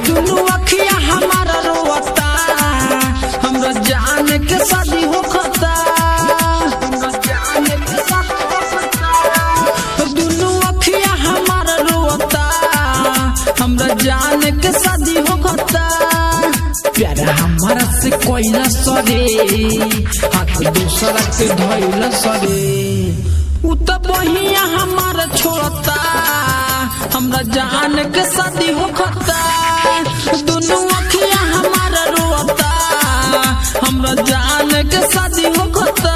दुनू अखिया हमारा रोता, हमरा जान के शादी होखता। दुनू अखिया हमारा रोता, हमरा जान के शादी होखता। प्यारा हमारा से कोइला सरे, हाथ दूसरा के धइला सरे। उ त बहिया हमारा छोड़ता, हमरा जान के शादी होखता। दुनू अखिया हमारा रोता, हमरा जान के शादी होखता।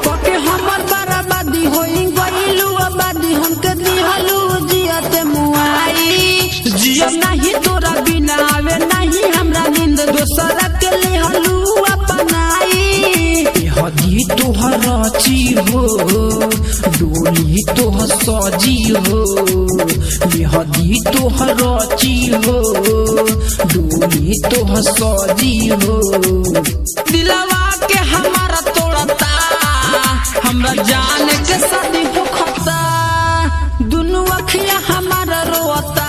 पके हमर बराबादी होई गइलू आबादी, हमके दिहलू जियते मुआई। जिया नहीं तोरा बिना आवे नहीं हमरा नींद, दोसरा के लेहलू अपनाई। हदी तोहर रची हो, डोली तोहर सजी हो। हदी तोहर रची हो, डोली तोहर सजी हो। दिलवा के हमारा तोड़ता, हमरा जान के शादी होखता। दुनू अखिया हमारा रोता,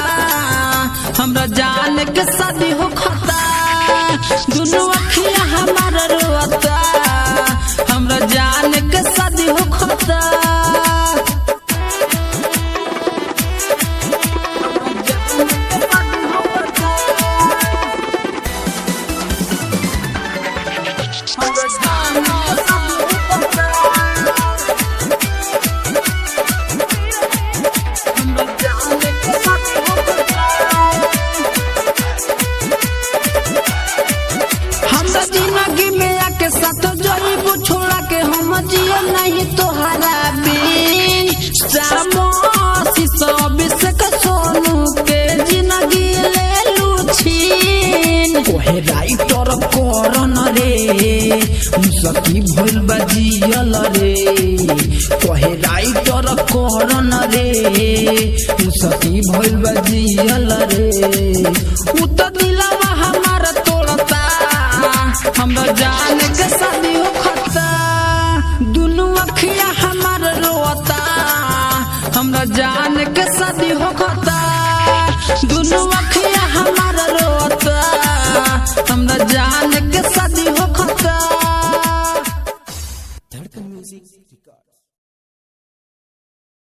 हमरा जान के शादी होखता। दुनू अखिया हमारा रोता, हमरा जान के शादी होखता। हमरा जिंदगी में आके साथ जइबू छोड़ा के, हम जिया नहीं तोहरा बिन। सामोसी सब से सोनू के जिंदगी ले लू छीन। ओहे राइटर करन रे, मुसकी भइल बजियल रे। ओहे राइटर करन रे, मुसकी भइल बजियल रे। उ त दिलवा हमारा तोड़ता, हमरा जान के शादी होखता। दुनू अखिया हमारा रोता, हमरा जान के शादी होखता। दुनू अखिया हमारा रोता, हमरा जान के शादी होखता। धड़कन म्यूजिक रिकॉर्ड।